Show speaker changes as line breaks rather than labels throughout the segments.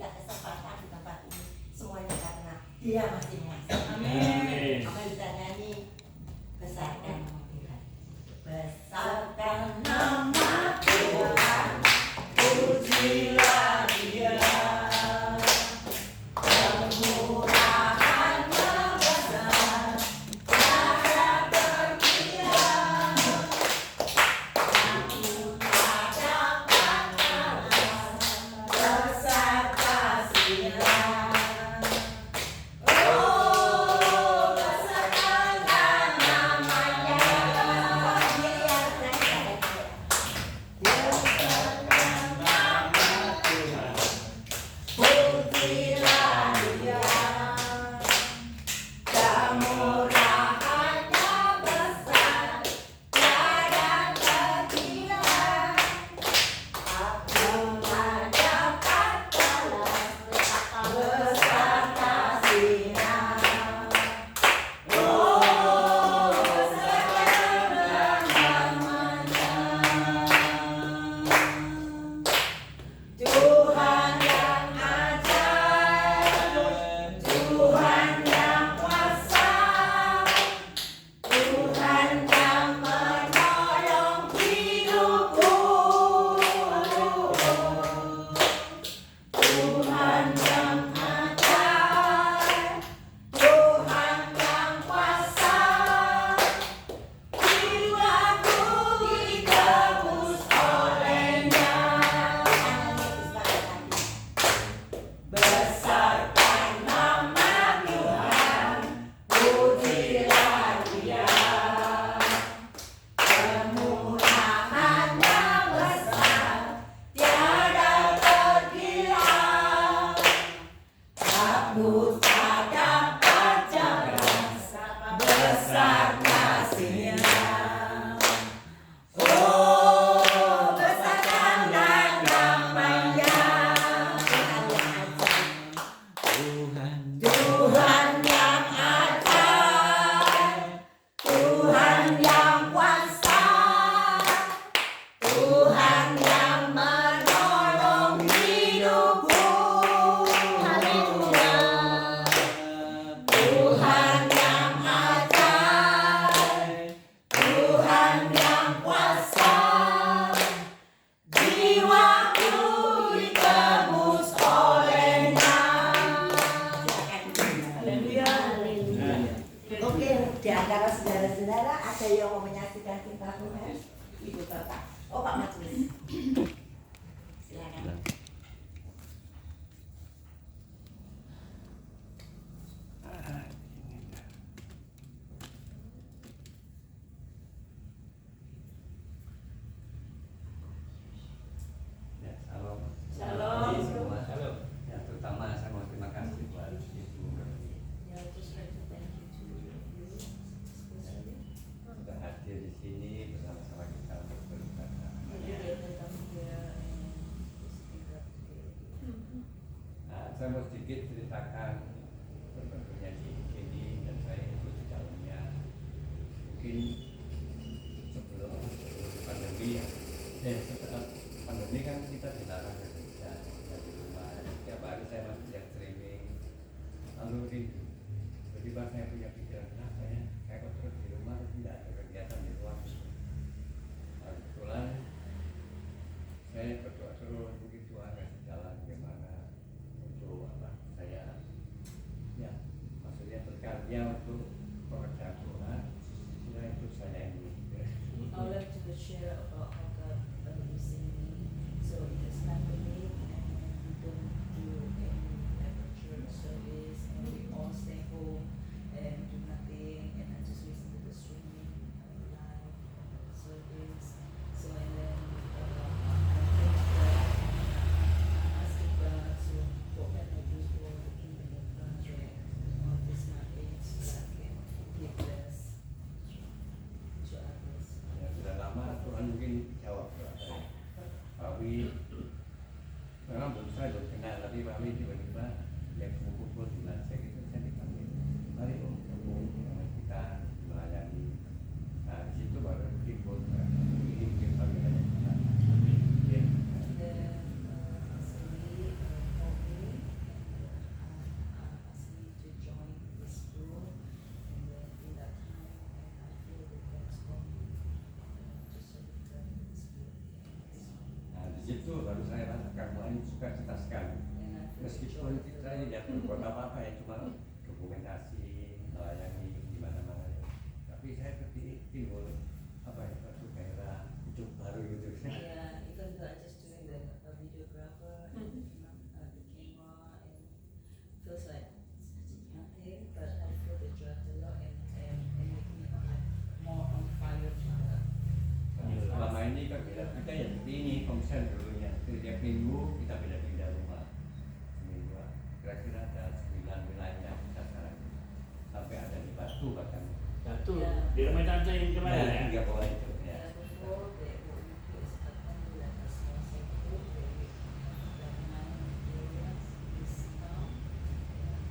kita kesempatan di tempat ini semuanya karena Dia masih mengasihi.
Amin.
Maka kita nyanyi besarkan nama Tuhan. Besarkan nama Tuhan, pujilah Dia. Di antara saudara-saudara ada yang mau menyaksikan cinta Tuhan? Ibu Bapak. Oh, Pak Majelis. Silakan.
Ya, salam.
Salam.
Salam. Ya, terutama saya mau terima kasih buat Ibu sudah hadir di sini bersama-sama kita untuk beribadah. Nah, saya mau sedikit ceritakan tentunya di sini dan saya ikut di dalamnya. Mungkin sebelum pandemi ya, setelah pandemi kan kita dilarang kerja dari rumah. Setiap hari saya masih lihat streaming, lalu rindu. Tiba-tiba saya punya pikiran, kenapa ya? Saya kok terus di rumah, tidak ada kegiatan di luar. Nah, kebetulan saya berdoa terus, mungkin Tuhan kasih jalan bagaimana untuk apa saya, ya maksudnya berkarya untuk pekerjaan Tuhan. Sudah itu saya ini.
I would like to share about how God using me. So in this pandemic, and we don't do any ever church service, and we all stay home and do nothing, and I just listen to the streaming live service. So and then I think that asking God to what can I do for the kingdom of God on this my age so that I can give this to others.
Ya, sudah lama Tuhan mungkin jawab doa saya. Pak Wi, memang belum saya belum kenal, tapi Pak Wi tiba-tiba yang kumpul dengan saya gitu, saya dipanggil, mari Om gabung dengan kita melayani. Nah di situ baru timbul ini mungkin panggilan kita. Ya.
And then Asli called me
sukacita sekali.
And I feel
Meskipun saya tidak berbuat apa-apa ya, cuma dokumentasi, melayani di mana-mana. Tapi saya seperti timbul apa ya, suatu gairah hidup baru gitu.
yeah, even though I just doing the videographer and the camera and feels like nothing, but I feel the drive a lot and make me more on fire to
Selama ini kan kita ya seperti ini, konsen dulunya. Setiap minggu kita pindah-pindah rumah. Seminggu, kira-kira ada 9 wilayah kita sekarang. Sampai ada di Batu bahkan.
Satu
Ya.
di rumah tante yang kemarin ya.
Tiga bawah itu. Ya.
Yeah, before they were is like a small sector where we have 9 areas this town,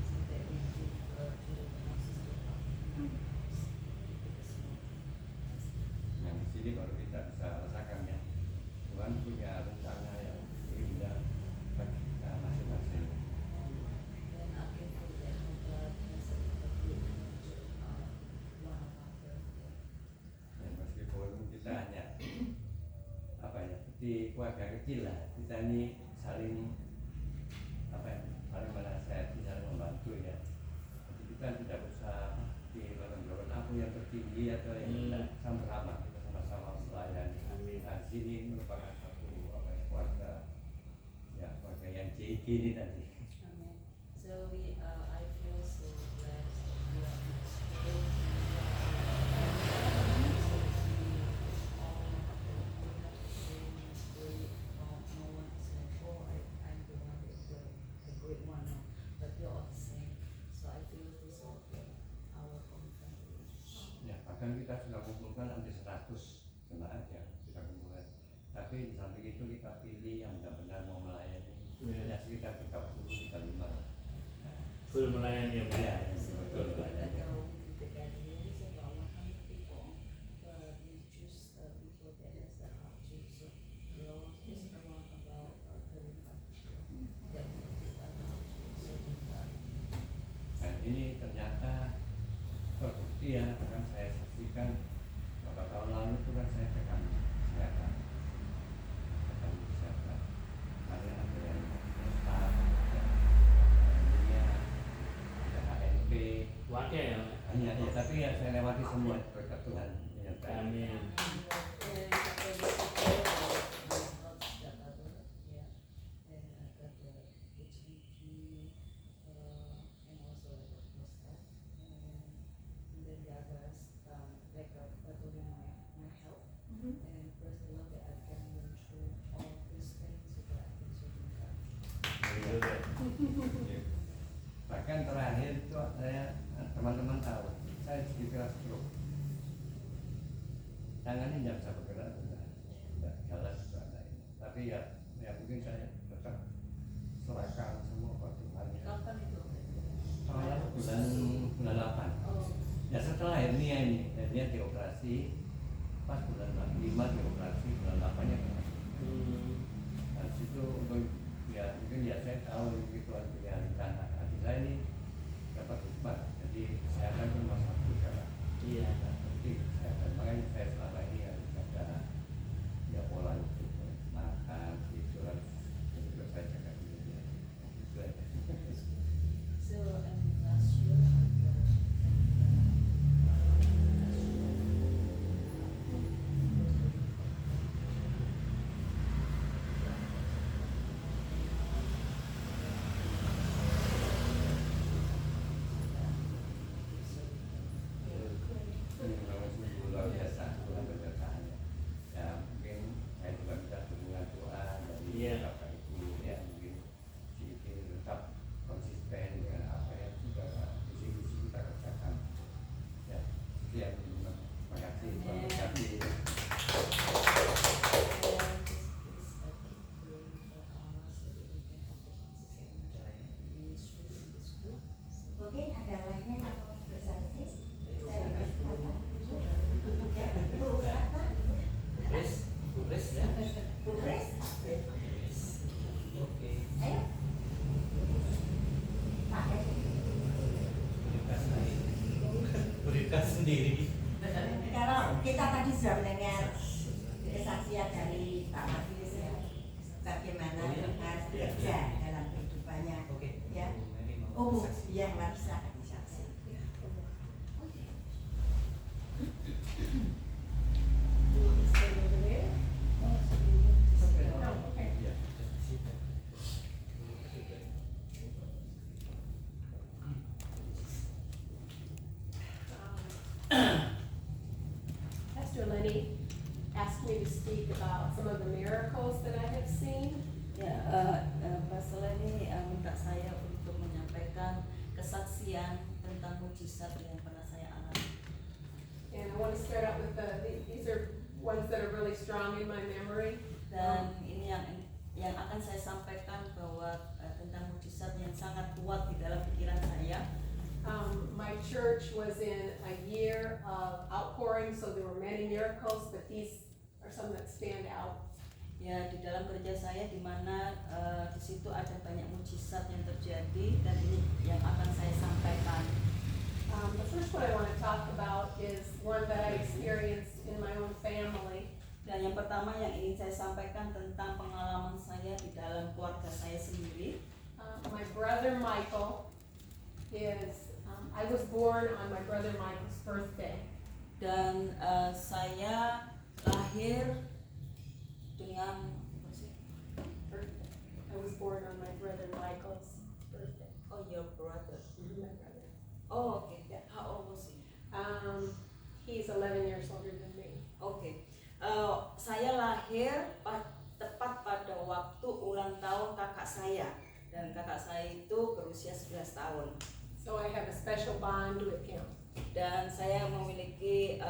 so that we give to the houses to help
Yang di sini baru kita bisa rasakan ya. Tuhan punya rencana yang indah bagi kita masing-masing.
Then I can feel that God has a good one of our birthday.
Ya, meskipun kita hanya apa ya, seperti keluarga kecil lah, kita ini saling apa ya, saling menasihati, saling membantu ya. Jadi kita tidak usah di menonjolkan aku yang tertinggi atau yang tidak, sama-sama kita sama-sama melayani.
Amin.
Nah, sini merupakan satu apa ya, keluarga ya, keluarga yang JG ini tadi.
Amen. So I feel so blessed that we are in this group. I'm the one that's the great one now, but you're all the same. So I feel this all our own family.
Ya, bahkan kita sudah kumpulkan hampir 100 jemaat ya, kita kumpulkan. Tapi di samping itu kita pilih yang benar-benar mau melayani.
Ya.
Ya, sekitar 30, 35.
Full melayani ya.
Ya,
So
betul.
like the gathering is about 100 people, but we choose people that has the heart to serve the Lord. It's around about 35 people that we put our heart to serve God.
Dan ini ternyata terbukti ya, bahkan saya saksikan beberapa tahun lalu itu kan saya cekam kesehatan. Karena ada yang staff, ada HNP,
Wakil ya.
banyak ya, tapi ya saya lewati semua berkat Tuhan menyertai.
Amin.
Bahkan terakhir itu saya teman-teman tahu saya dikira stroke, tangannya tidak bisa bergerak, tidak jalan juga ada ini. Tapi ya mungkin saya tetap serahkan semua ke Tuhan.
Kapan itu?
Tahun bulan 8.
Oh,
Ya setelah hernia ini, hernia dioperasi pas bulan 5 dioperasi, bulan 8-nya kena. Nah situ untuk ya mungkin ya saya tahu ini Tuhan punya rencana. Hati saya ini dapat hikmat, jadi kesehatan itu nomor 1 sekarang.
Iya.
Nah, penting kesehatan, makanya saya selama ini harus jaga ya pola hidup, makan, tidur, harus juga saya jaga diri ya. Itu aja.
so last year
Ini memang sungguh luar biasa Tuhan berkataannya. Ya mungkin saya juga bisa hubungan doa dari
Iya.
Bapak Ibu ya, mungkin sedikit tetap konsisten dengan apa yang sudah visi-visi kita kerjakan. Ya, sekian. Terima kasih. Tuhan berkati.
Mungkin ada lainnya yang mau bersaksi.
Kris ya.
Bu Kris,
Oke.
ayo. Pak Edi.
Berikan sendiri.
Kalau kita tadi sudah mendengar kesaksian dari Pak Mafius ya, bagaimana Tuhan Iya, mari silakan disaksi.
Iya.
Pastor Lenny asked me to speak about some of the miracles that I have seen.
Ya, Pastor ini minta saya untuk menyampaikan kesaksian tentang mujizat yang pernah saya alami.
And I want to start out with these are ones that are really strong in my memory.
Dan ini yang akan saya sampaikan bahwa tentang mujizat yang sangat kuat di dalam pikiran saya.
My church was in a year of outpouring, so there were many miracles, but these are some that stand out.
Ya, di dalam gereja saya di mana di situ ada banyak mujizat yang terjadi dan ini yang akan saya sampaikan.
The first one I want to talk about is one that I experienced in my own family.
Dan yang pertama yang ingin saya sampaikan tentang pengalaman saya di dalam keluarga saya sendiri.
My brother Michael I was born on my brother Michael's birthday.
Dan saya lahir dengan
I was born on my brother Michael's birthday.
oh your brother.
My brother.
Oh okay. How old was he?
He's 11 years older than me.
Oke. Saya lahir tepat pada waktu ulang tahun kakak saya dan kakak saya itu berusia 11 tahun.
So I have a special bond with him.
Dan saya memiliki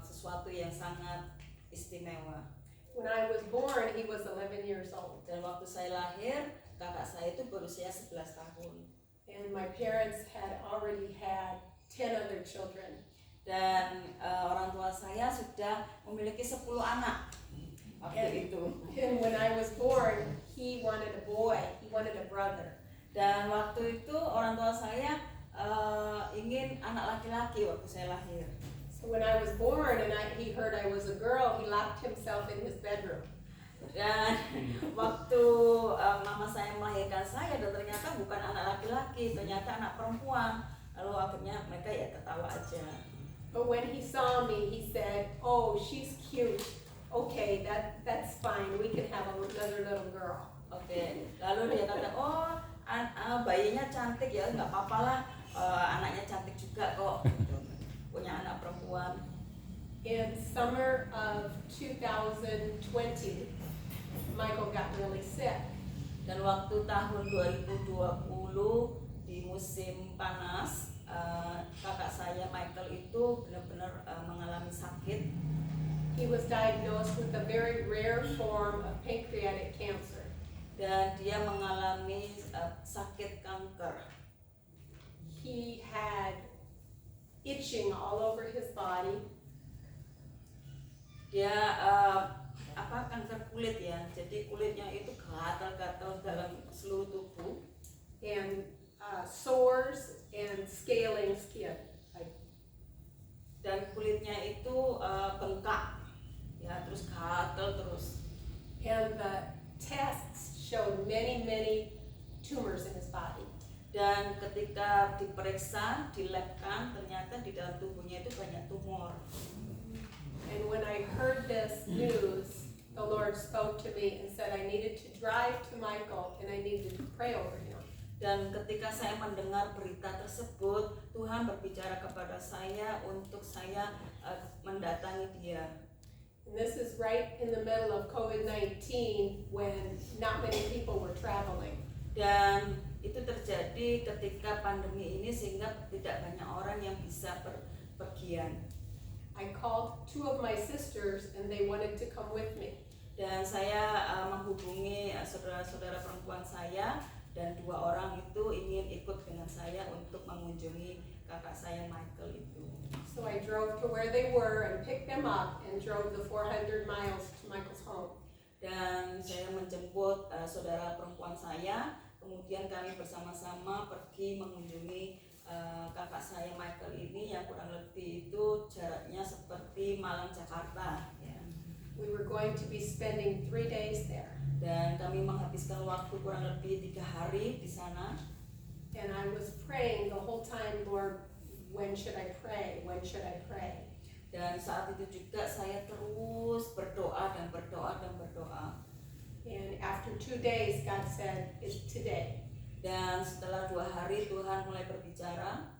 sesuatu yang sangat istimewa.
When I was born, he was 11 years old.
Dan waktu saya lahir, kakak saya itu berusia 11 tahun.
And my parents had already had 10 other children.
Dan orang tua saya sudah memiliki 10 anak waktu itu.
And when I was born, he wanted a boy. He wanted a brother.
Dan waktu itu orang tua saya ingin anak laki-laki waktu saya lahir.
So when I was born and he heard I was a girl, he locked himself in his bedroom.
Dan waktu mama saya melahirkan saya dan ternyata bukan anak laki-laki, ternyata anak perempuan. Lalu akhirnya mereka ya ketawa aja.
But when he saw me, he said, "Oh, she's cute. Okay, that's fine. We can have another little girl."
Oke, lalu dia kata, oh bayinya cantik ya, nggak apa-apa lah, anaknya cantik juga kok, gitu. Punya anak perempuan.
In summer of 2020, Michael got really sick.
Dan waktu tahun 2020 di musim panas, kakak saya Michael itu benar-benar mengalami sakit.
He was diagnosed with a very rare form of pancreatic cancer.
Dan dia mengalami sakit kanker.
He had itching all over his body.
Dia kanker kulit ya, jadi kulitnya itu gatal-gatal dalam seluruh tubuh.
And sores and scaling skin.
Dan kulitnya itu bengkak, ya terus gatal terus.
And the tests showed many tumors in his body.
Dan ketika diperiksa, dilabkan, ternyata di dalam tubuhnya itu banyak tumor.
And when I heard this news, the Lord spoke to me and said I needed to drive to Michael and I needed to pray over him.
Dan ketika saya mendengar berita tersebut, Tuhan berbicara kepada saya untuk saya mendatangi dia.
And this is right in the middle of COVID-19 when not many people were traveling.
Dan itu terjadi ketika pandemi ini sehingga tidak banyak orang yang bisa berpergian.
I called two of my sisters and they wanted to come with me.
Dan saya menghubungi saudara-saudara perempuan saya dan dua orang itu ingin ikut dengan saya untuk mengunjungi kakak saya Michael itu.
So I drove to where they were and picked them up and drove the 400 miles to Michael's home.
Dan saya menjemput saudara perempuan saya, kemudian kami bersama-sama pergi mengunjungi kakak saya Michael ini yang kurang lebih itu jaraknya seperti Malang Jakarta. Ya.
We were going to be spending 3 days there.
Dan kami menghabiskan waktu kurang lebih 3 hari di sana.
And I was praying the whole time, Lord, when should I pray? When should I pray?
Dan saat itu juga saya terus berdoa dan berdoa dan berdoa.
And after 2 days, God said, it's today.
Dan setelah 2 hari Tuhan mulai berbicara.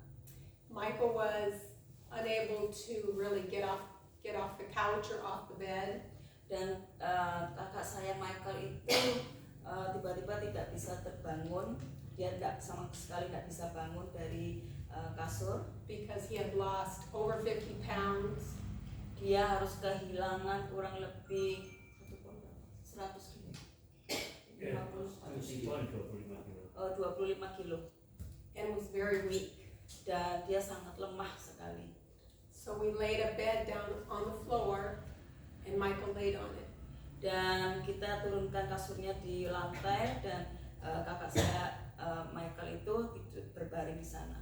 Michael was unable to really get off the couch or off the bed.
Dan kakak saya Michael itu tiba-tiba tidak bisa terbangun. Dia sama sekali tidak bisa bangun dari kasur.
Because he had lost over 50 pounds.
Dia harus kehilangan kurang lebih 100 kilo. 25 kilo.
And was very weak.
Dan dia sangat lemah sekali.
So we laid a bed down on the floor and Michael laid on it.
Dan kita turunkan kasurnya di lantai dan kakak saya Michael itu berbaring di sana.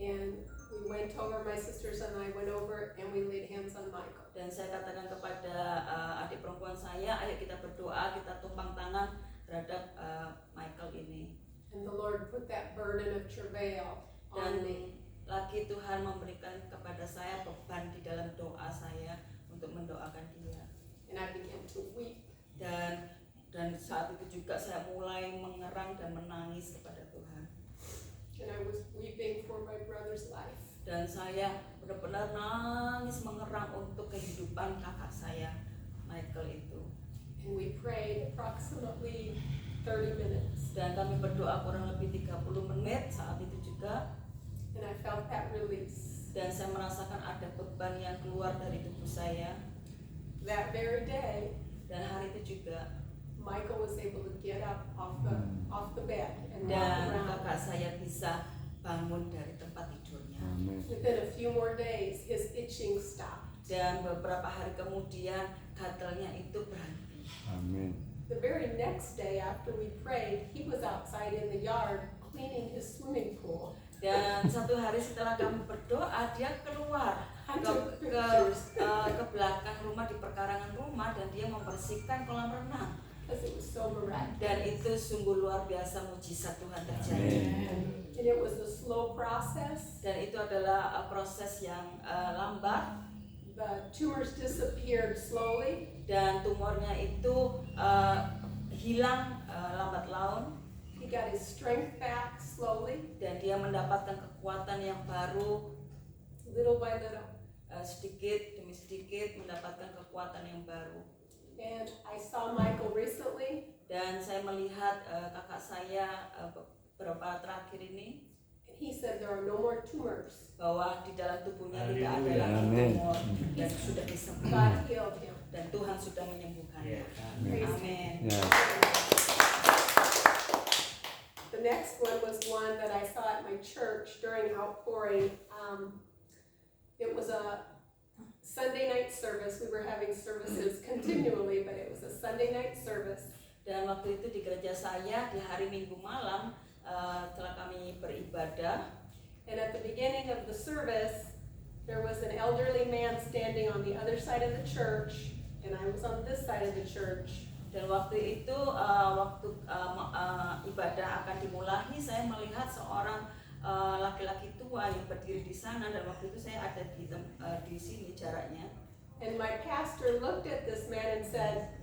And we went over, my sisters and I went over and we laid hands on Michael.
Dan saya katakan kepada adik perempuan saya, ayo kita berdoa, kita tumpang tangan terhadap Michael ini.
And the Lord put that burden of travail on
Dan
me.
lagi Tuhan memberikan kepada saya beban di dalam doa saya untuk mendoakan dia.
And I began to weep.
Dan saat itu juga saya mulai mengerang dan menangis kepada Tuhan.
And I was weeping for my brother's life.
Dan saya benar-benar nangis mengerang untuk kehidupan kakak saya Michael itu.
And we prayed approximately 30 minutes.
Dan kami berdoa kurang lebih 30 menit saat itu juga.
And I felt that release.
Dan saya merasakan ada beban yang keluar dari tubuh saya.
That very day,
Dan hari itu juga.
Michael was able to get up off the bed and walk
Dan
around.
kakak saya bisa bangun dari tempat tidurnya.
Within a few more days, his itching stopped.
Dan beberapa hari kemudian gatalnya itu berhenti.
Amin.
The very next day after we prayed, he was outside in the yard cleaning his swimming pool.
Dan satu hari setelah kami berdoa, dia keluar
I
ke,
took
ke,
pictures
ke belakang rumah di perkarangan rumah dan dia membersihkan kolam renang.
because it was so miraculous.
Dan itu sungguh luar biasa mujizat Tuhan terjadi.
And it was a slow process.
Dan itu adalah proses yang lambat.
The tumors disappeared slowly.
Dan tumornya itu hilang lambat laun.
He got his strength back slowly,
Dan dia mendapatkan kekuatan yang baru.
little by little.
Sedikit demi sedikit mendapatkan kekuatan yang baru.
And I saw Michael recently,
Dan saya melihat kakak saya beberapa terakhir ini
and he said there are no more tumors.
bahwa di dalam tubuhnya tidak ada
Haleluya.
lagi
Amin.
tumor dan sudah
God
disembuhkan
healed him.
dan Tuhan sudah menyembuhkannya.
Praise
Amin.
Ya.
The next one was one that I saw at my church during outpouring. It was a Sunday night service. We were having services continually, but it was a Sunday night service.
Dan waktu itu di gereja saya di hari Minggu malam setelah kami beribadah.
And at the beginning of the service, there was an elderly man standing on the other side of the church, and I was on this side of the church.
Dan waktu itu waktu ibadah akan dimulai, saya melihat seorang laki-laki tua yang berdiri di sana dan waktu itu saya ada di sini jaraknya.
And my pastor looked at this man and said,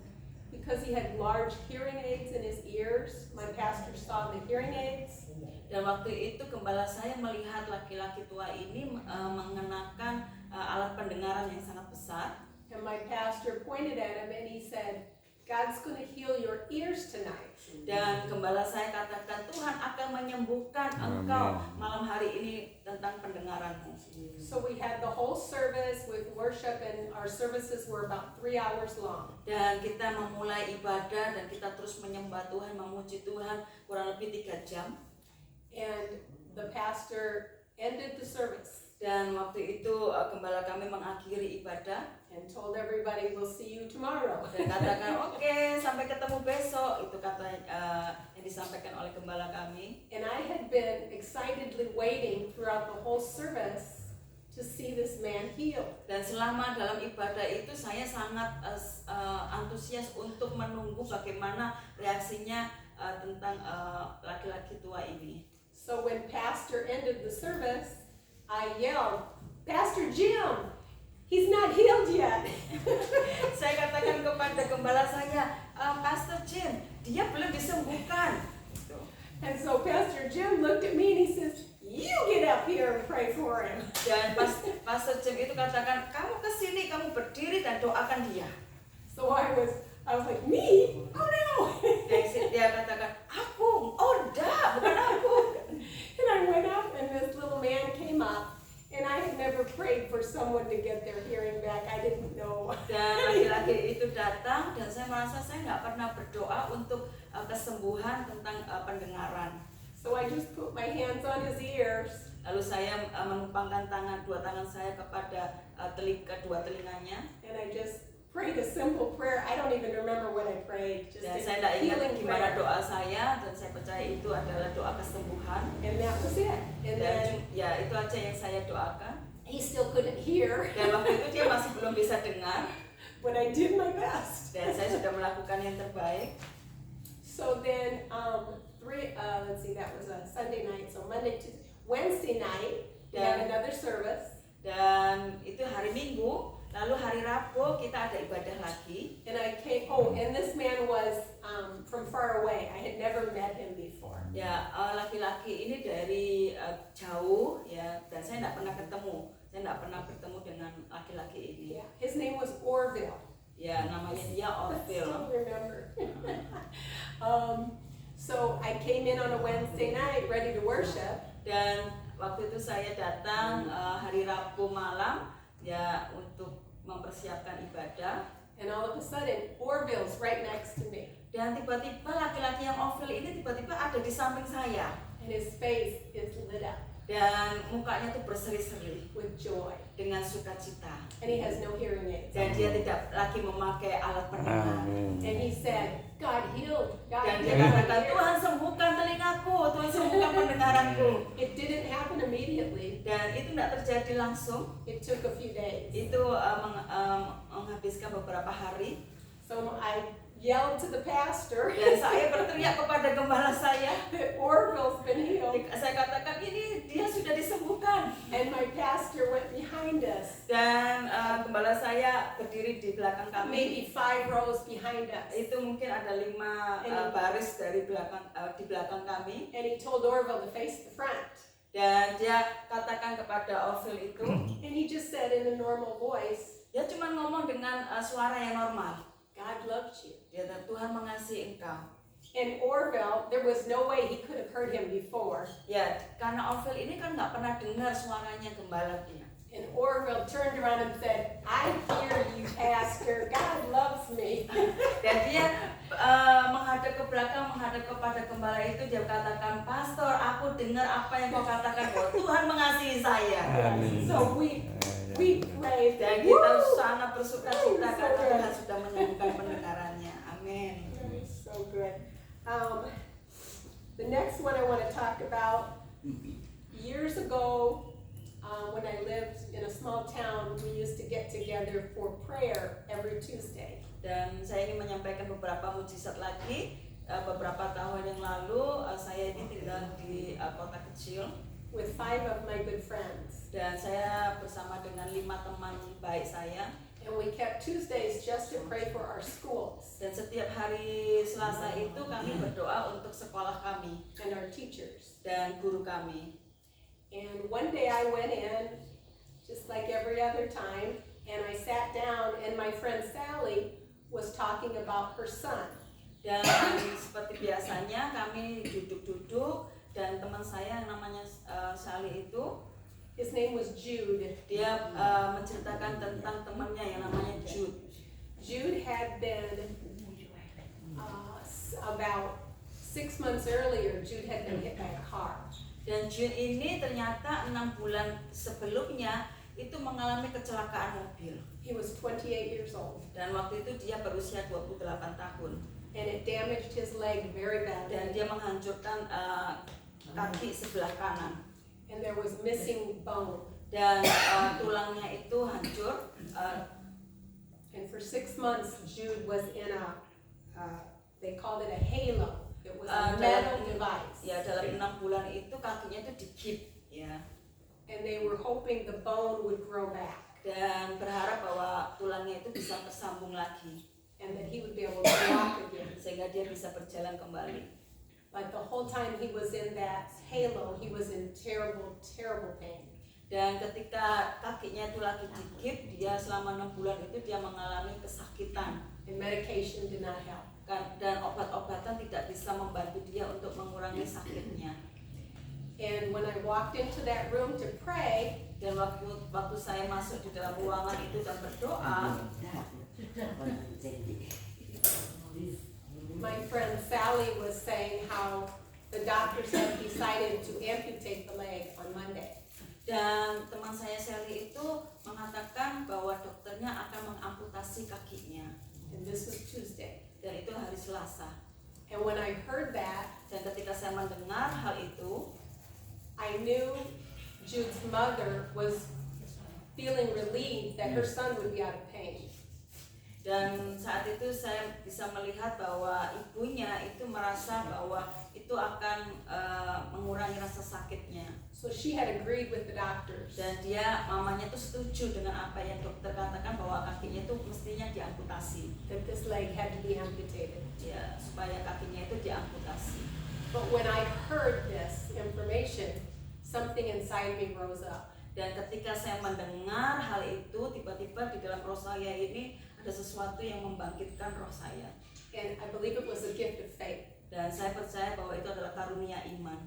because he had large hearing aids in his ears, my pastor saw the hearing aids.
Dan waktu itu gembala saya melihat laki-laki tua ini mengenakan alat pendengaran yang sangat besar.
And my pastor pointed at him and he said, God's going to heal your ears tonight.
Dan gembala saya katakan Tuhan akan menyembuhkan engkau malam hari ini tentang pendengaranmu.
So we had the whole service with worship, and our services were about 3 hours long.
Dan kita memulai ibadah dan kita terus menyembah Tuhan, memuji Tuhan kurang lebih 3 jam.
And the pastor ended the service
Dan waktu itu gembala kami mengakhiri ibadah
and told everybody, we'll see you tomorrow.
dan katakan oke, sampai ketemu besok. Itu kata yang disampaikan oleh gembala kami.
And I had been excitedly waiting throughout the whole service to see this man healed.
Dan selama dalam ibadah itu saya sangat antusias untuk menunggu bagaimana reaksinya tentang laki-laki tua ini.
So So when Pastor ended the service, I yelled, "Pastor Jim, he's not healed yet."
Saya katakan kepada gembala saya, Pastor Jim, dia belum disembuhkan. Gitu.
And so Pastor Jim looked at me and he says, "You get up here and pray for him."
Dan Pastor Jim itu katakan, kamu kesini, kamu berdiri dan doakan dia.
So I was like, "Me? Oh no!"
Dan dia katakan, aku, oh enggak, bukan aku.
And I went up and this little man came up, and I had never prayed for someone to get their hearing back. I didn't know.
Dan laki-laki itu datang dan saya merasa saya nggak pernah berdoa untuk kesembuhan tentang pendengaran.
So I just put my hands on his ears,
Lalu saya menumpangkan dua tangan saya kepada kedua telinganya.
and I just prayed a simple prayer. I don't even remember what I prayed. Just
Dan
a
saya tidak ingat
healing
gimana
prayer.
doa saya, dan saya percaya itu adalah doa kesembuhan.
And that was it. And
Dan
then
ya itu aja yang saya doakan.
he still couldn't hear,
Dan waktu itu dia masih belum bisa dengar,
but I did my best.
dan saya sudah melakukan yang terbaik.
So then, let's see, that was a Sunday night. So Monday, Tuesday, Wednesday night, we had another service.
Dan itu hari Minggu, lalu hari Rabu kita ada ibadah lagi.
And I came, and this man was from far away. I had never met him before.
Ya, laki-laki ini dari jauh ya, dan saya tidak pernah ketemu. Saya tidak pernah bertemu dengan laki-laki ini.
Yeah, his name was Orville.
Ya, namanya dia
I
Orville.
still remember. So I came in on a Wednesday night ready to worship.
Dan waktu itu saya datang hari Rabu malam ya untuk mempersiapkan ibadah.
And all of a sudden, Orville's right next to me.
Dan tiba-tiba laki-laki yang Orville ini tiba-tiba ada di samping saya.
And his face is lit up
Dan mukanya tuh berseri-seri
with joy.
dengan sukacita.
And he has no hearing aids.
Dan dia tidak lagi memakai alat pendengar.
And he said, "God healed. God
Dan dia
healed my
katakan,
ears."
Tuhan sembuhkan telingaku, Tuhan sembuhkan pendengaranku.
It didn't happen immediately.
Dan itu tidak terjadi langsung.
It took a few days.
Itu menghabiskan beberapa hari.
So I yelled to the pastor
Dan saya berteriak kepada gembala saya.
that Orville's been healed.
Saya katakan ini dia sudah disembuhkan.
And my pastor went behind us,
Dan gembala saya berdiri di belakang kami.
maybe 5 rows behind us.
Itu mungkin ada 5 baris dari belakang di belakang kami.
And he told Orville to face the front.
Dan dia katakan kepada Orville itu,
And he just said in a normal voice,
dia cuma ngomong dengan suara yang normal.
"God loves you."
Dia kata, Tuhan mengasihi engkau.
And Orville, there was no way he could have heard him before.
Ya, karena Orville ini kan nggak pernah dengar suaranya gembala dia.
And Orville turned around and said, "I hear you, Pastor. God loves me."
Dan dia menghadap ke belakang, menghadap kepada gembala itu, dia katakan, Pastor, aku dengar apa yang kau katakan, bahwa Tuhan mengasihi saya.
So we prayed.
Dan kita
Woo!
sangat bersuka cita karena Tuhan sudah menyembuhkan pendengarannya. Amin.
So good. The next one I want to talk about, years ago, when I lived in a small town, we used to get together for prayer every Tuesday.
Dan saya ingin menyampaikan beberapa mujizat lagi. Beberapa tahun yang lalu, saya ini tinggal di kota kecil.
With 5 of my good friends.
Dan saya bersama dengan 5 teman baik saya.
And we kept Tuesdays just to pray for our schools
Dan setiap hari Selasa itu kami berdoa untuk sekolah kami
and our teachers.
dan guru kami.
And one day I went in, just like every other time, and I sat down, and my friend Sally was talking about her son.
Dan seperti biasanya kami duduk-duduk, dan teman saya yang namanya Sally itu,
His name was Jude.
dia menceritakan tentang temannya yang namanya Jude.
Jude had been about 6 months earlier, Jude had been hit by a car.
Dan Jude ini ternyata 6 bulan sebelumnya itu mengalami kecelakaan mobil.
He was 28 years old,
Dan waktu itu dia berusia 28 tahun.
and it damaged his leg very
Dan
badly.
dia menghancurkan kaki sebelah kanan.
And there was missing bone.
Dan tulangnya itu hancur.
And for 6 months, Jude was in they called it a halo. It was a metal device.
Ya, dalam 6 bulan itu kaki tulangnya itu dikip ya,
and they were hoping the bone would grow back
dan berharap bahwa tulangnya itu bisa tersambung lagi
and that he would be able to walk again.
sehingga dia bisa berjalan kembali.
But the whole time he was in that halo, he was in terrible, terrible pain.
Dan ketika kakinya itu lagi dikip, dia selama 6 bulan itu dia mengalami kesakitan.
And medication did not help.
Dan obat-obatan tidak bisa membantu dia untuk mengurangi sakitnya.
And when I walked into that room to pray,
Dan waktu saya masuk di dalam ruangan itu dan berdoa,
my friend Sally was saying how the doctors had decided to amputate the leg on Monday.
dan teman saya Sally itu mengatakan bahwa dokternya akan mengamputasi kakinya.
And this was Tuesday.
Dan itu hari Selasa.
And when I heard that,
Dan ketika saya mendengar hal itu,
I knew Jude's mother was feeling relieved that her son would be out of pain.
dan saat itu saya bisa melihat bahwa ibunya itu merasa bahwa itu akan mengurangi rasa sakitnya.
So she had agreed with the doctors.
Dan mamanya itu setuju dengan apa yang dokter katakan bahwa kakinya itu mestinya diamputasi.
That this leg had to be amputated.
Ya, supaya kakinya itu diamputasi.
But when I heard this information, something inside me rose up.
Dan ketika saya mendengar hal itu, tiba-tiba di dalam roh saya ini ada sesuatu yang membangkitkan roh saya.
And I believe it was a gift of faith.
Dan saya percaya bahwa itu adalah karunia iman.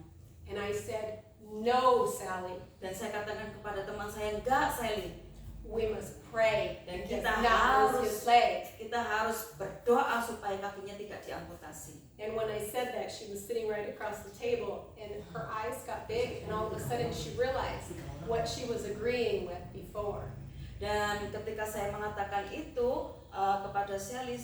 And I said, no, Sally,
Dan saya katakan kepada teman saya, enggak Sally,
we must pray
Dan
and
kita
not lose his leg.
kita harus berdoa supaya kakinya tidak diamputasi.
And when I said that, she was sitting right across the table, and her eyes got big, and all of a sudden she realized what she was agreeing with before.
Dan ketika saya mengatakan itu kepada Sally,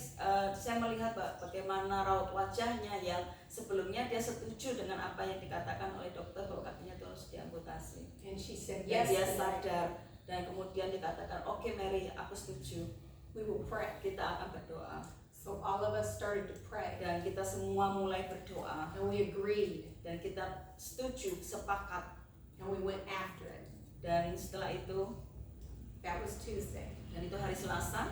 saya melihat bagaimana raut wajahnya yang sebelumnya dia setuju dengan apa yang dikatakan oleh dokter bahwa kakinya itu harus diamputasi.
And she said,
Dan
yes,
dia
Mary,
sadar dan kemudian dikatakan, oke Mary, aku setuju.
we will pray.
Kita akan berdoa.
So all of us started to pray,
Dan kita semua mulai berdoa
and we agreed,
dan kita setuju, sepakat.
and we went after it.
Dan setelah itu,
That was Tuesday.
dan itu hari Selasa,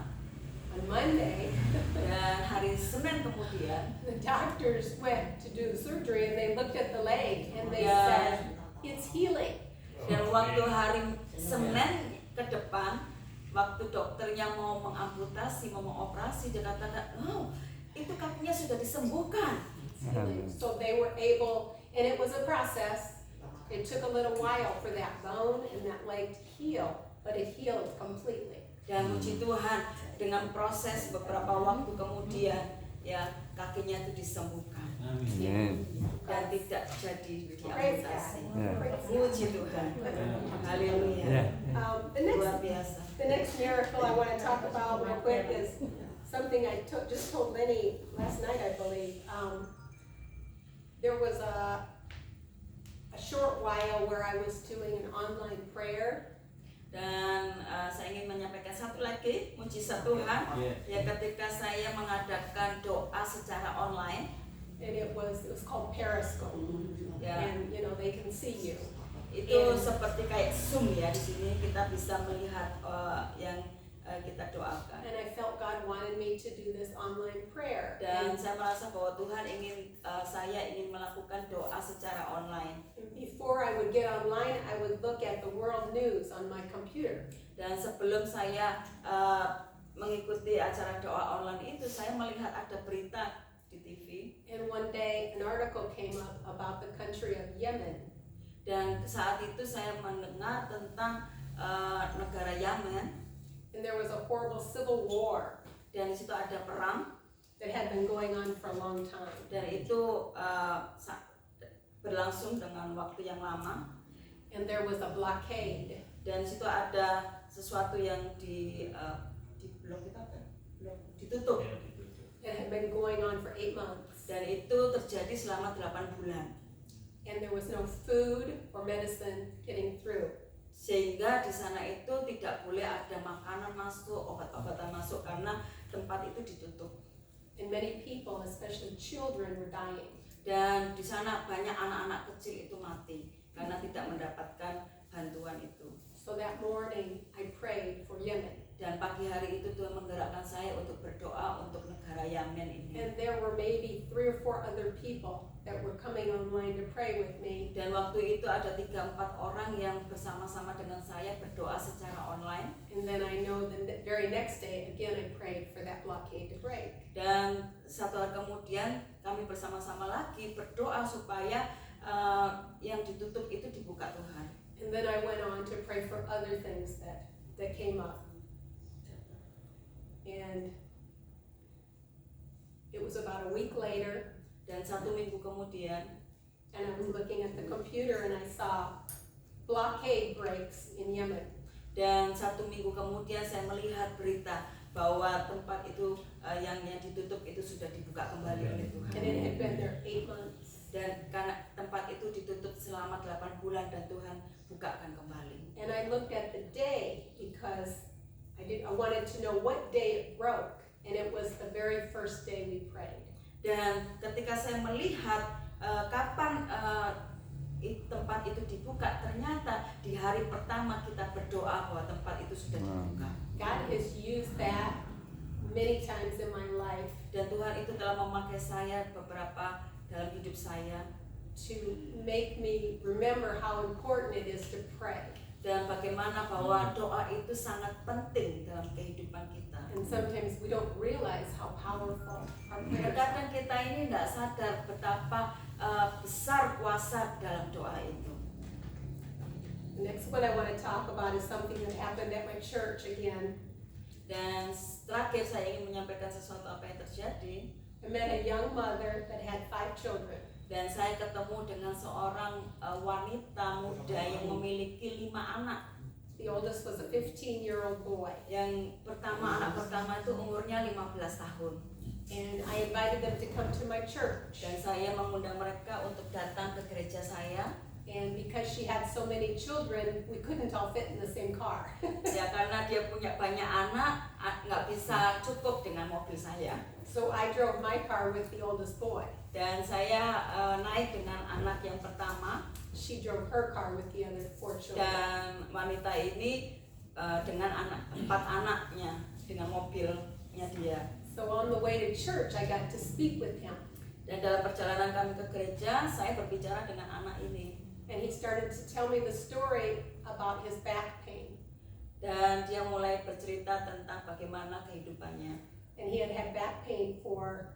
On Monday,
dan hari Senin kemudian
the doctors went to do the surgery, and they looked at the leg, and they
Yeah.
said, it's healing.
dan waktu hari Senin ke depan, waktu dokternya mau mengamputasi, mau mengoperasi, dia katakan, oh itu kakinya sudah disembuhkan.
So they were able, and it was a process. It took a little while for that bone and that leg to heal, but it healed completely.
Dan puji Tuhan, dengan proses beberapa waktu kemudian, ya kakinya itu disembuhkan
Amin.
dan tidak jadi
Praise
diamputasi.
God. Praise God.
Puji Tuhan, haleluya,
The
luar
next,
biasa.
the next miracle I want to talk about real quick is something I just told Lenny last night, I believe. There was a short while where I was doing an online prayer.
Dan saya ingin menyampaikan satu lagi mujizat Tuhan, ya ketika saya mengadakan doa secara online,
And it was called Periscope,
ya
and you know they can see you.
itu seperti kayak Zoom ya, di sini kita bisa melihat yang kita doakan.
And I felt God wanted me to do this online prayer.
Dan saya merasa bahwa Tuhan saya ingin melakukan doa secara online.
And before I would get online, I would look at the world news on my computer.
Dan sebelum saya mengikuti acara doa online itu, saya melihat ada berita di TV.
And one day an article came up about the country of Yemen.
Dan saat itu saya mendengar tentang negara Yemen.
And there was a horrible civil war
Dan di situ ada perang,
that had been going on for a long time.
dan itu berlangsung dengan waktu yang lama.
And there was a blockade.
Dan di situ ada sesuatu yang di blok kita apa? Ditutup.
It had been going on for 8 months.
Dan itu terjadi selama 8 bulan.
And there was no food or medicine getting through.
Sehingga di sana itu tidak boleh ada makanan masuk, obat-obatan masuk karena tempat itu ditutup.
And many people, especially children, were dying.
Dan di sana banyak anak-anak kecil itu mati. karena tidak mendapatkan bantuan itu.
So that morning I prayed for Yemen.
Dan pagi hari itu Tuhan menggerakkan saya untuk berdoa untuk negara Yemen ini.
And there were maybe 3 or 4 other people that were coming online to pray with me.
Dan waktu itu ada 3-4 orang yang bersama-sama dengan saya berdoa secara online.
And then I know the very next day, again, I prayed for that blockade to break.
Dan satu hari kemudian kami bersama-sama lagi berdoa supaya yang ditutup itu dibuka Tuhan.
And then I went on to pray for other things that came up. And it was about a week later,
Dan 1 minggu kemudian,
and I was looking at the computer and I saw blockade breaks in Yemen.
dan 1 minggu kemudian saya melihat berita bahwa tempat itu yang ditutup itu sudah dibuka kembali oleh Tuhan.
And it had been there 8 months.
Dan karena tempat itu ditutup selama 8 bulan dan Tuhan bukakan kembali.
And I looked at the day because I wanted to know what day it broke, and it was the very first day we prayed.
Dan ketika saya melihat kapan tempat itu dibuka, ternyata di hari pertama kita berdoa bahwa tempat itu sudah dibuka.
God has used that many times in my life
Dan Tuhan itu telah memakai saya beberapa dalam hidup saya
to make me remember how important it is to pray.
dan bagaimana bahwa doa itu sangat penting dalam kehidupan kita.
And sometimes we don't realize how powerful our prayers are.
Kadang kita ini tidak sadar betapa besar kuasa dalam doa itu.
The next one I want to talk about is something that happened at my church again.
Dan terakhir saya ingin menyampaikan sesuatu apa yang terjadi.
I met a young mother that had 5 children.
Dan saya ketemu dengan seorang wanita muda yang memiliki 5 anak.
The oldest was a 15-year-old boy.
Yang anak pertama itu umurnya 15 tahun.
And I invited them to come to my church.
Dan saya mengundang mereka untuk datang ke gereja saya.
And because she had so many children, we couldn't all fit in the same car.
Ya karena dia punya banyak anak, nggak bisa cukup dengan mobil saya.
So I drove my car with the oldest boy.
Dan saya naik dengan anak yang pertama.
She drove her car with the other 4 children.
Dan wanita ini dengan 4 anaknya dengan mobilnya dia.
So on the way to church, I got to speak with him.
Dan dalam perjalanan kami ke gereja, saya berbicara dengan anak ini.
And he started to tell me the story about his back pain.
Dan dia mulai bercerita tentang bagaimana kehidupannya.
And he had had back pain for,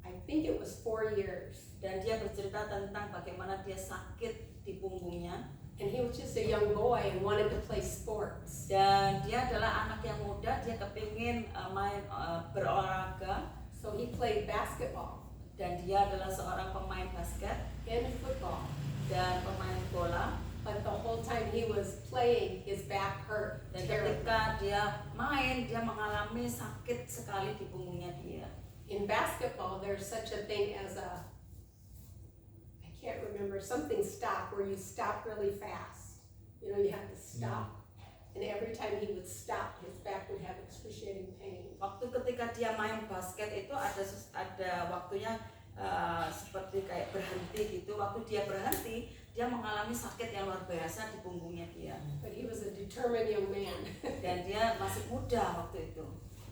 I think it was 4 years.
Dan dia bercerita tentang bagaimana dia sakit di punggungnya.
And he was just a young boy and wanted to play sports.
Dan dia adalah anak yang muda, dia kepingin berolahraga.
So he played basketball
Dan dia adalah seorang pemain basket
and football.
dan pemain bola.
But the whole time he was playing, his back hurt
Dan
terribly.
ketika dia main, dia mengalami sakit sekali di punggungnya dia.
In basketball, there's such a thing as I can't remember, something stop where you stop really fast. You know, you have to stop. And every time he would stop, his back would have excruciating pain.
Waktu ketika dia main basket itu ada waktunya seperti kayak berhenti gitu. Waktu dia berhenti, dia mengalami sakit yang luar biasa di punggungnya dia.
But he was a determined young man.
Dan dia masih muda waktu itu.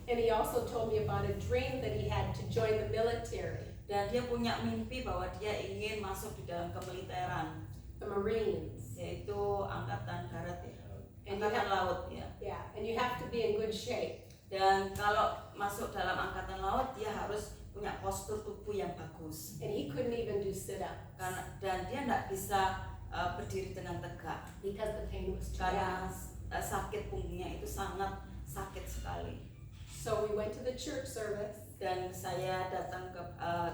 And he also told me about a dream that he had to join the military,
Dan dia punya mimpi bahwa dia ingin masuk di dalam kemiliteran,
the Marines.
yaitu angkatan darat ya,
And you
angkatan
have,
laut ya.
yeah, and you have to be in good shape.
Dan kalau masuk dalam angkatan laut, dia harus punya postur tubuh yang bagus.
And he couldn't even do sit-ups
Dan dia tidak bisa berdiri dengan tegak
because the pain was too
karena
bad.
sakit punggungnya itu sangat sakit sekali.
So we went to the church service.
Dan saya datang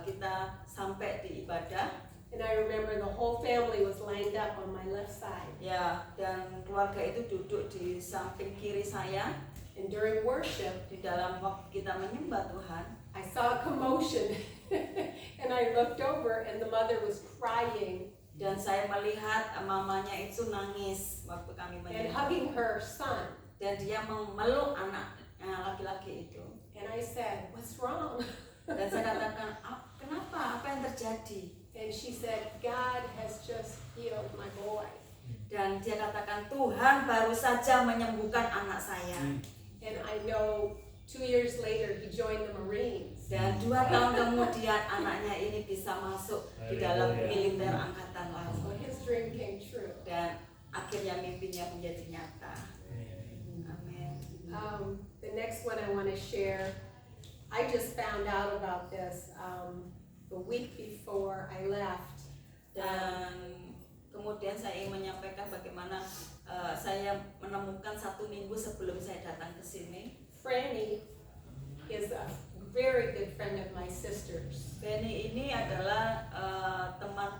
kita sampai di ibadah.
And I remember the whole family was lined up on my left side.
Ya, dan keluarga itu duduk di samping kiri saya.
And during worship,
Di dalam waktu kita menyembah Tuhan,
I saw a commotion. And I looked over and the mother was crying
dan saya melihat mamanya itu nangis waktu kami
and
menyembah.
hugging her son.
Dan dia memeluk anaknya laki-laki itu.
And I said, "What's wrong?"
Dan saya katakan, kenapa? Apa yang terjadi?
And she said, "God has just healed my boy."
Tuhan baru saja menyembuhkan anak saya.
And I know 2 years later he joined the Marines.
Dan 2 tahun kemudian anaknya ini bisa masuk di dalam militer angkatan laut.
So his dream came true.
Dan akhirnya mimpinya menjadi nyata. Amin.
The next one I want to share, I just found out about this the week before I left.
Dan kemudian saya ingin menyampaikan bagaimana saya menemukan 1 minggu sebelum saya datang ke sini.
Franny is a very good friend of my sister's.
Fanny ini adalah teman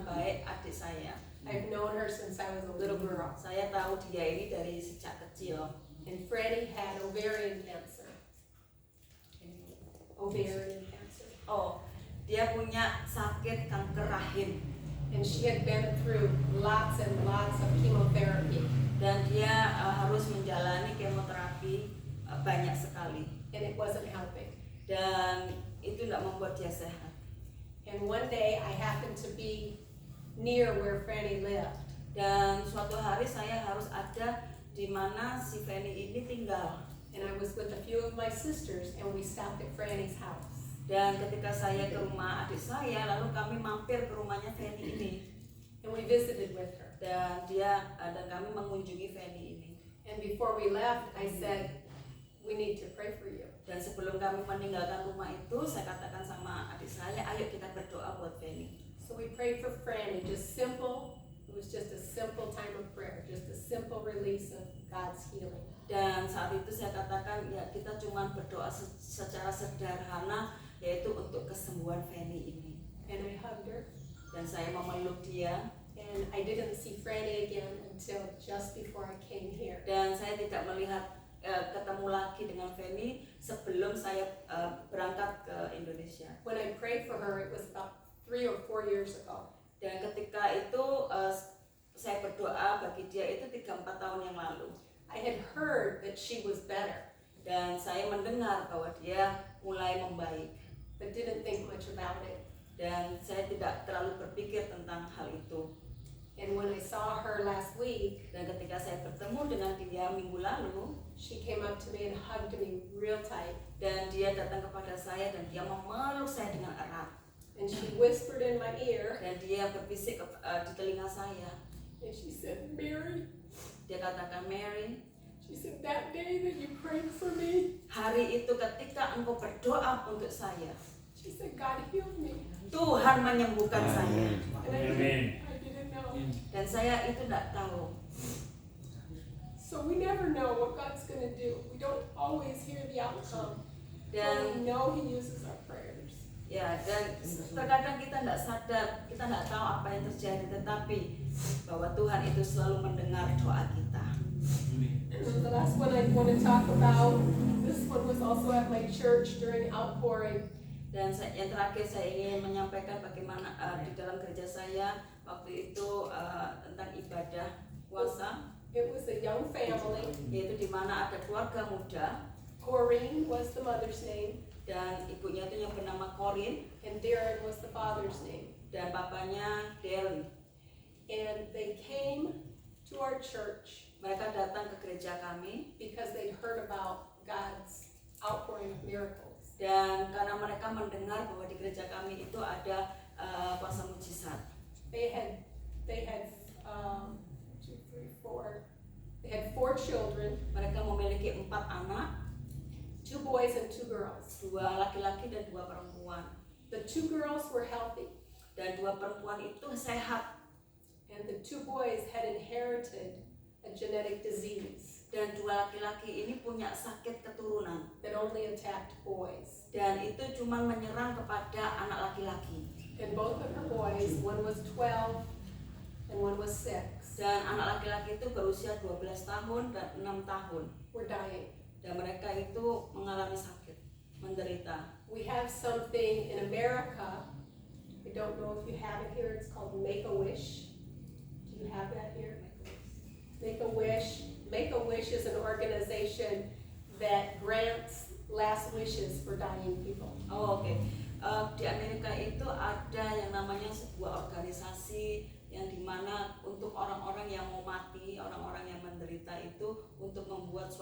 baik adik saya.
I've known her since I was a little girl.
Saya tahu dia ini dari sejak kecil.
And Franny had ovarian cancer. Ovarian cancer.
Oh, dia punya sakit kanker rahim.
And she had been through lots and lots of chemotherapy.
Dan dia harus menjalani kemoterapi banyak sekali.
And it wasn't helping.
Dan itu tidak membuat dia sehat.
And one day I happened to be near where Franny lived.
Dan suatu hari saya harus ada di mana si Fanny ini tinggal.
And I was with a few of my sisters and we stopped at Franny's house.
Dan ketika saya ke rumah adik saya, lalu kami mampir ke rumahnya Fanny ini.
And we visited with her.
Dan kami mengunjungi Fanny ini.
And before we left, I said, we need to pray for you.
Dan sebelum kami meninggalkan rumah itu, saya katakan sama adik saya, ayo kita berdoa buat Fanny.
So we prayed for Franny, just simple. It was just a simple time of prayer, just a simple release of God's healing.
Dan saat itu saya katakan, ya kita cuma berdoa secara sederhana, yaitu untuk kesembuhan Fanny ini.
And I hugged her.
Dan saya memeluk dia.
And I didn't see Franny again until just before I came here.
Dan saya tidak melihat ketemu lagi dengan Fanny sebelum saya berangkat ke Indonesia.
When I prayed for her, it was about 3 or 4 years ago.
Dan ketika itu saya berdoa bagi dia itu 3-4 tahun yang lalu.
I had heard that she was better,
Dan saya mendengar bahwa dia mulai membaik.
but didn't think much about it.
Dan saya tidak terlalu berpikir tentang hal itu.
And when I saw her last week,
Dan ketika saya bertemu dengan dia minggu lalu,
she came up to me and hugged me real tight.
dan dia datang kepada saya dan dia memeluk saya dengan erat.
And she whispered in my ear,
Dan dia berbisik di telinga saya.
and she said, Mary,
Dia katakan, Mary,
she said, that day that you prayed for me,
hari itu ketika engkau berdoa untuk saya,
she said, God healed me.
Tuhan menyembuhkan saya.
And I didn't know.
Dan saya itu tidak tahu.
So we never know what God's going to do. We don't always hear the outcome, but
Dan
we know He uses our prayers.
ya, dan terkadang kita tidak sadar, kita tidak tahu apa yang terjadi, tetapi bahwa Tuhan itu selalu mendengar doa kita.
And the last one I want to talk about, this one was also at my church during outpouring.
Dan yang terakhir saya ingin menyampaikan bagaimana di dalam gereja saya waktu itu tentang ibadah puasa,
It was a young family.
yaitu di mana ada keluarga muda
Corrine was the mother's name,
dan ibunya itu yang bernama Corinne
and Darren was the father's name.
dan papanya Derry.
And they came to our church
Mereka datang ke gereja kami
because they'd heard about God's outpouring of miracles.
dan karena mereka mendengar bahwa di gereja kami itu ada kuasa mujizat.
They had 1, 2, 3, 4. They had 4 children,
Mereka memiliki 4 anak,
2 boys and 2 girls.
2 laki-laki dan 2 perempuan.
The 2 girls were healthy,
Dan 2 perempuan itu sehat
and the 2 boys had inherited a genetic disease
dan 2 laki-laki ini punya sakit keturunan
that only attacked boys.
dan itu cuma menyerang kepada anak laki-laki.
And both of her boys, one was 12 and one was 6,
Dan anak laki-laki itu berusia 12 tahun dan 6 tahun
were dying.
dan mereka itu mengalami sakit, menderita.
We have something in America, I don't know if you have it here, it's called Make-A-Wish. Do you have that here? Make-A-Wish. Make-A-Wish is an organization that grants last wishes for dying people.
Oh, oke. di Amerika itu ada yang namanya sebuah organisasi yang dimana untuk orang-orang yang mau mati, orang-orang yang menderita itu untuk membuat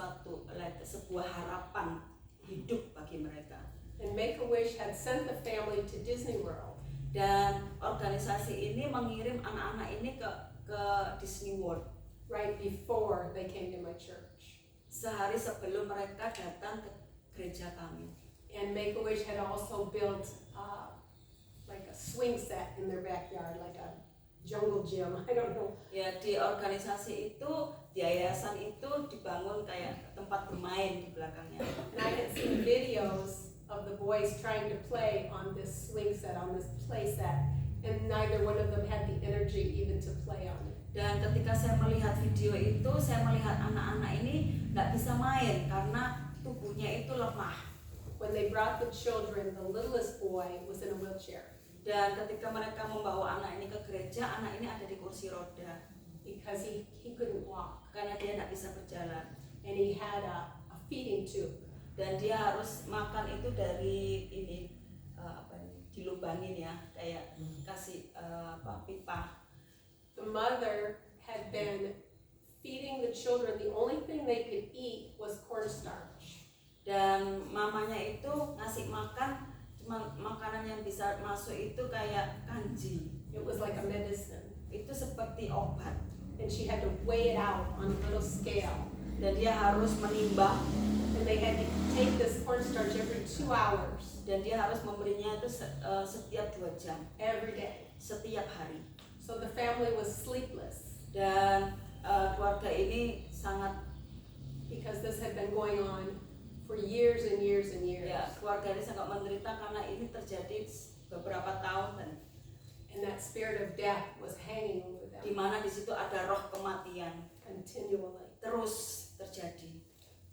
sebuah harapan hidup bagi mereka.
And Make-A-Wish had sent the family to Disney World.
Dan organisasi ini mengirim anak-anak ini ke Disney World
Right before they came to my church.
sehari sebelum mereka datang ke gereja kami.
And Make-A-Wish had also built like a swing set in their backyard, like a jungle gym, I don't know.
Ya, di organisasi itu, di yayasan itu dibangun kayak tempat bermain di belakangnya.
And I had seen videos of the boys trying to play on this swing set, on this play set, and neither one of them had the energy even to play on it.
Dan ketika saya melihat video itu, saya melihat anak-anak ini nggak bisa main karena tubuhnya itu lemah.
When they brought the children, the littlest boy was in a wheelchair
Dan ketika mereka membawa anak ini ke gereja, anak ini ada di kursi roda
because he couldn't walk,
karena dia nggak bisa berjalan.
and he had a feeding tube.
Dan dia harus makan itu dari ini dilubangin ya, kayak kasih pipa.
The mother had been feeding the children. The only thing they could eat was cornstarch.
Dan mamanya itu ngasih makan, cuma makanan yang bisa masuk itu kayak kanji.
It was like a medicine,
Itu seperti obat.
and she had to weigh it out on a little scale.
Dan dia harus menimbang,
And they had to take this cornstarch every 2 hours,
dan dia harus memberinya itu setiap 2 jam,
every day.
setiap hari.
So the family was sleepless
Dan keluarga ini sangat,
because this had been going on for years and years and years.
ya keluarga ini sangat menderita karena ini terjadi beberapa tahun, dan
And that spirit of death was hanging over them
di mana di situ ada roh kematian
continually.
terus terjadi.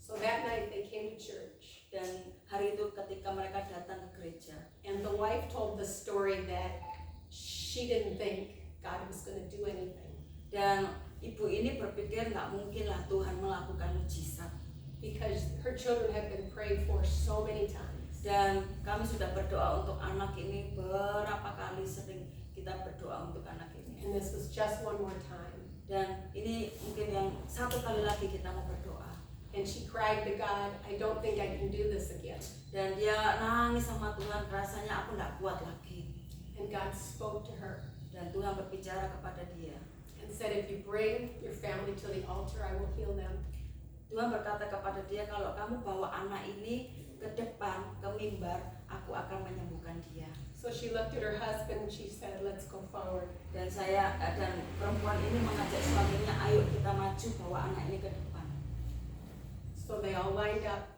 So that night they came to church,
Dan hari itu ketika mereka datang ke gereja,
and the wife told the story that she didn't think God was going to do anything
dan ibu ini berpikir nggak mungkin lah Tuhan melakukan mujizat.
because her children had been prayed for so many times.
Dan kami sudah berdoa untuk anak ini berapa kali, sering kita berdoa untuk anak ini.
And this was just one more time.
Dan ini mungkin yang satu kali lagi kita mau berdoa.
And she cried to God, I don't think I can do this again.
Dan dia nangis sama Tuhan, rasanya aku nggak kuat lagi.
And God spoke to her
Dan Tuhan berbicara kepada dia.
and said, if you bring your family to the altar, I will heal them.
Tuhan berkata kepada dia, kalau kamu bawa anak ini ke depan, ke mimbar, aku akan menyembuhkan dia.
So she looked at her husband and she said, let's go forward.
Dan perempuan ini mengajak suaminya, ayo kita maju bawa anak ini ke depan.
So they all lined up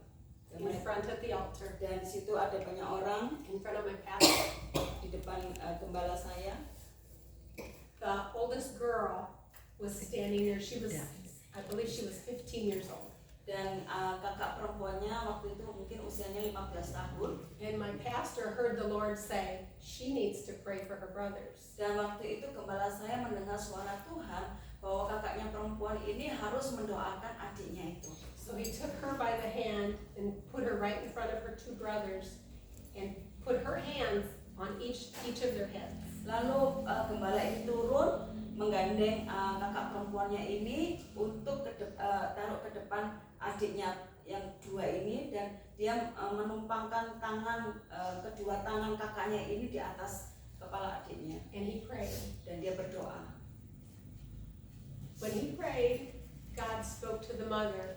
in front of the altar,
Dan di situ ada banyak orang
in front of my pastor.
di depan gembala saya.
The oldest girl was standing there. She was, I believe she was 15 years old.
Dan kakak perempuannya waktu itu mungkin usianya 15 tahun.
And my pastor heard the Lord say, she needs to pray for her brothers.
Dan waktu itu gembala saya mendengar suara Tuhan bahwa kakaknya perempuan ini harus mendoakan adiknya itu.
So he took her by the hand and put her right in front of her 2 brothers and put her hands on each of their heads.
Lalu gembala ini turun menggandeng kakak perempuannya ini untuk taruh ke depan adiknya yang 2 ini, dan dia menumpangkan kedua tangan kakaknya ini di atas kepala adiknya,
And he prayed.
dan dia berdoa.
When he prayed, God spoke to the mother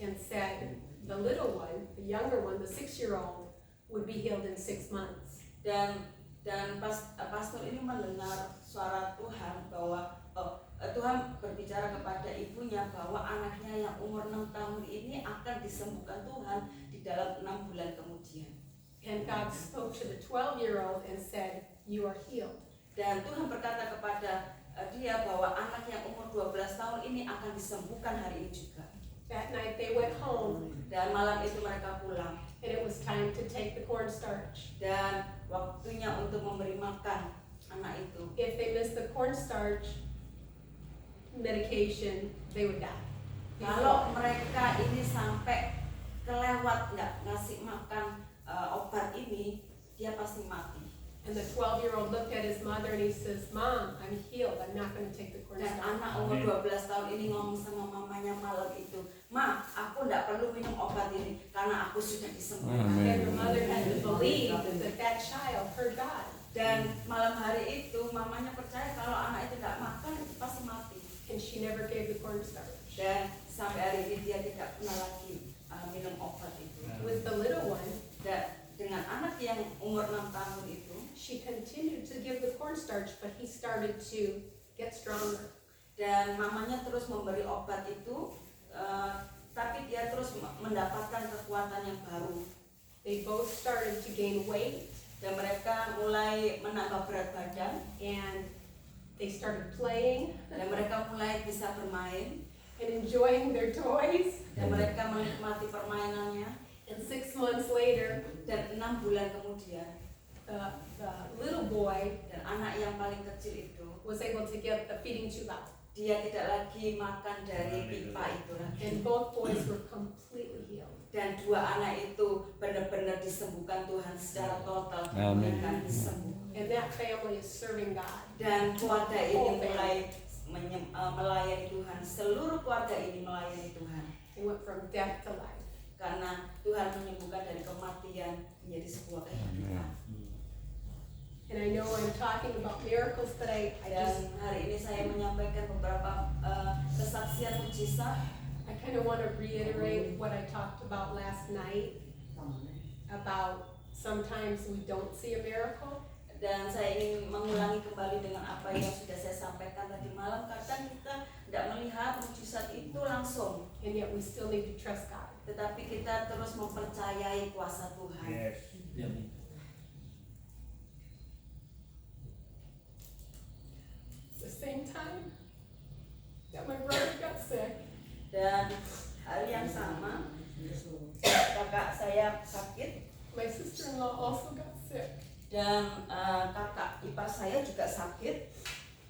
and said, the little one, the younger one, the 6-year-old, would be healed in 6 months.
Dan pastor ini mendengar suara Tuhan bahwa Tuhan berbicara kepada ibunya bahwa anaknya yang umur 6 tahun ini akan disembuhkan Tuhan di dalam 6 bulan kemudian.
And God spoke to the 12-year-old and said, you are healed.
Dan Tuhan berkata kepada dia bahwa anak yang umur 12 tahun ini akan disembuhkan hari ini juga.
That night they went home,
Dan malam itu mereka pulang,
and it was time to take the cornstarch.
dan waktunya untuk memberi makan anak itu.
If they missed the cornstarch medication, they would die.
Kalau mereka ini sampai kelewat nggak ngasih makan obat ini, dia pasti mati.
And the 12-year-old looked at his mother and he says, "Mom, I'm healed. I'm not going to take the
Dan
cornstarch."
anak umur 12 tahun ini ngomong sama mamanya malam itu, "Ma, aku nggak perlu minum obat ini karena aku sudah disembuhkan."
Amin.
And the mother had to believe that that child heard God.
Dan malam hari itu mamanya percaya kalau anak itu tidak makan itu pasti mati.
And she never gave the cornstarch.
Dan sampai hari ini dia tidak pernah lagi minum obat itu.
With the little one,
Dan dengan anak yang umur 6 tahun itu,
she continued to give the cornstarch, but he started to get stronger.
dan mamanya terus memberi obat itu, tapi dia terus mendapatkan kekuatan yang baru.
They both started to gain weight,
Dan mereka mulai menambah berat badan,
and they started playing
dan mereka mulai bisa bermain,
and enjoying their toys.
dan mereka menikmati permainannya.
And 6 months later,
Dan 6 bulan kemudian,
the little boy
dan anak yang paling kecil itu,
was able to get the feeding tube out.
dia tidak lagi makan dari pipa itu lagi.
And both boys were completely healed.
Dan dua anak itu benar-benar disembuhkan Tuhan secara total.
Amin.
Mereka disembuhkan.
And that family is serving God.
Dan keluarga ini mulai melayani Tuhan. Seluruh keluarga ini melayani Tuhan.
They went from death to life.
Karena Tuhan menyembuhkan dari kematian menjadi sebuah kehidupan.
And I know I'm talking about miracles, but I just
Dan hari ini saya menyampaikan beberapa kesaksian mujizat.
I kind of want to reiterate what I talked about last night about sometimes we don't see a miracle.
Dan saya ingin mengulangi kembali dengan apa yang sudah saya sampaikan tadi malam. Kadang kita tidak melihat mujizat itu langsung,
And yet we still need to trust God.
tetapi kita terus mempercayai kuasa Tuhan.
Yes.
At the same time that my brother got sick,
Dan hal yang sama, kakak saya sakit
my sister-in-law also got sick.
dan kakak ipar saya juga sakit.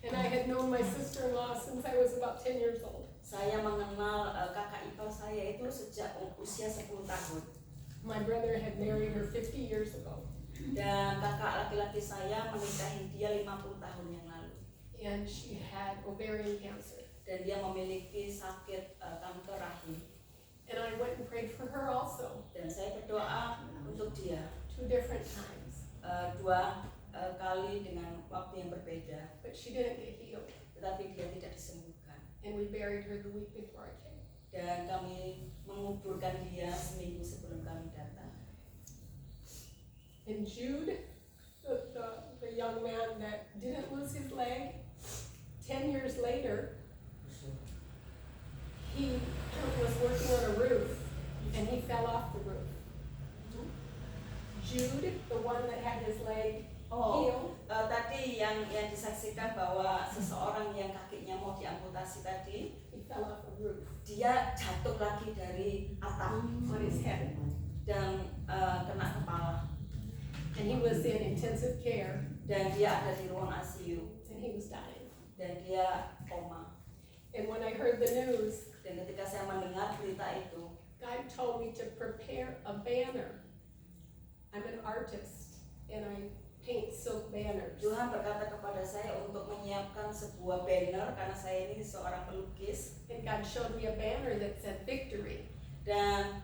And I had known my sister-in-law since I was about 10 years old.
Saya mengenal kakak ipar saya itu sejak usia 10 tahun.
My brother had married her 50 years ago.
Dan kakak laki-laki saya menikahi dia 50 tahun yang lalu.
And she had ovarian cancer.
Dan dia memiliki sakit kanker rahim.
And I went and prayed for her also,
Dan saya berdoa untuk dia
2 different times.
2 kali dengan waktu yang berbeda,
But she didn't get healed.
tetapi dia tidak disembuhkan.
And we buried her the week before I came.
Dan kami menguburkan dia seminggu sebelum kami datang.
And Jude, the young man that didn't lose his leg, 10 years later, he was working on a roof and he fell off the roof. Jude, the one that had his leg healed,
Tadi yang disaksikan bahwa seseorang yang kakinya mau diamputasi tadi,
he fell off the roof
dia jatuh lagi dari atap
on his head.
dan kena kepala.
And he was in intensive care
Dan dia ada di ruang ICU
and he was dying.
dan dia koma.
And when I heard the news,
Dan ketika saya mendengar berita itu,
God told me to prepare a banner. I'm an artist and I paint silk banners.
Tuhan berkata kepada saya untuk menyiapkan sebuah banner karena saya ini seorang pelukis.
And God showed me a banner that said victory.
Dan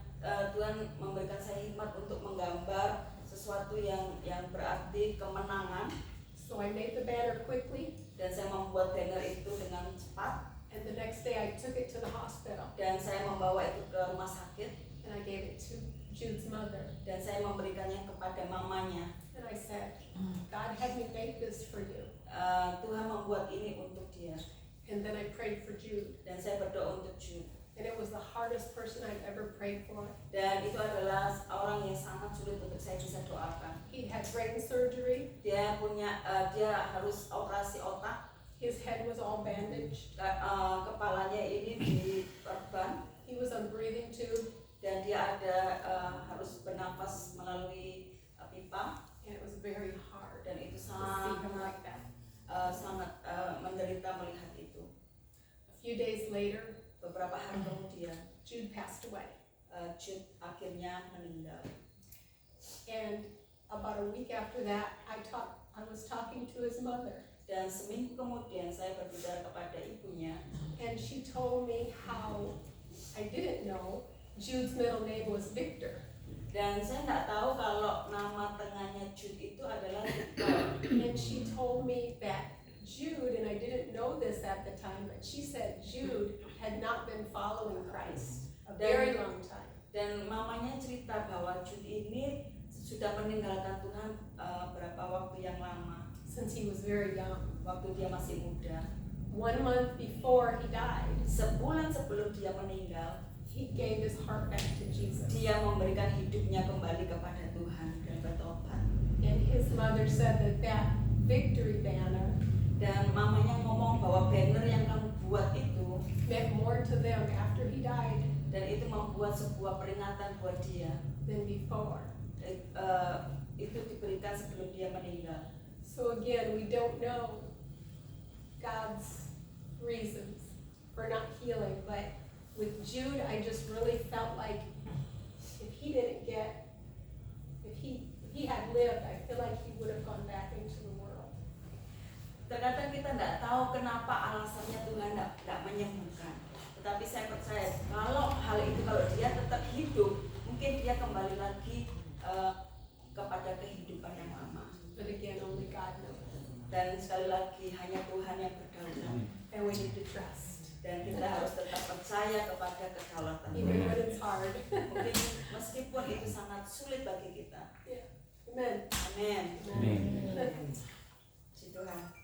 Tuhan memberikan saya hikmat untuk menggambar sesuatu yang berarti kemenangan.
So I made the banner quickly,
Dan saya membuat banner itu dengan cepat.
and the next day I took it to the hospital
Dan saya membawa itu ke rumah sakit.
and I gave it to Jude's mother.
Dan saya memberikannya kepada mamanya.
And I said, God had me make this for you.
Tuhan membuat ini untuk dia.
And then I prayed for Jude.
Dan saya berdoa untuk Jude.
And it was the hardest person I've ever prayed for.
Dan itu adalah orang yang sangat sulit untuk saya bisa doakan.
He'd had brain surgery.
Dia harus operasi otak.
His head was all bandaged.
Kepalanya ini diperban.
He was on breathing tube.
Dan dia harus bernafas melalui pipa.
And it was very hard
Dan itu
to see
sangat
him like that.
menderita melihat itu.
A few days later,
Beberapa hari kemudian,
Jude passed away.
Jude akhirnya meninggal.
And about a week after that, I was talking to his mother,
Dan seminggu kemudian saya berbicara kepada ibunya,
and she told me how I didn't know Jude's middle name was Victor.
dan saya nggak tahu kalau nama tengahnya Jude itu adalah Victor.
And she told me that Jude, and I didn't know this at the time, but she said Jude had not been following Christ a very long time.
Dan mamanya cerita bahwa Jude ini sudah meninggalkan Tuhan berapa waktu yang lama,
Since he was very young.
waktu dia masih muda.
1 month before he died,
Sebulan sebelum dia meninggal,
he gave his heart back to Jesus.
dia memberikan hidupnya kembali kepada Tuhan dan bertobat.
And his mother said that victory banner
Dan mamanya ngomong bahwa banner yang kamu buat itu,
meant more to them after he died
dan itu membuat sebuah peringatan buat dia,
than before.
itu diberikan sebelum dia meninggal.
So again, we don't know God's reasons for not healing, but with Jude, I just really felt like if he had lived, I feel like he would have gone back into the world.
Terkadang kita tidak tahu kenapa alasannya Tuhan tidak menyembuhkan. Tetapi saya percaya kalau hal itu, kalau dia tetap hidup, mungkin dia kembali lagi kepada kehidupan yang lama.
But again, only God knows.
Dan sekali lagi hanya Tuhan yang berdaulat.
And we need to trust.
Dan kita harus tetap percaya kepada kedaulatan
Even
Tuhan.
when it's hard.
Mungkin meskipun itu sangat sulit bagi kita.
Amen.
Amin.
Amin.
Amen.
Puji Tuhan.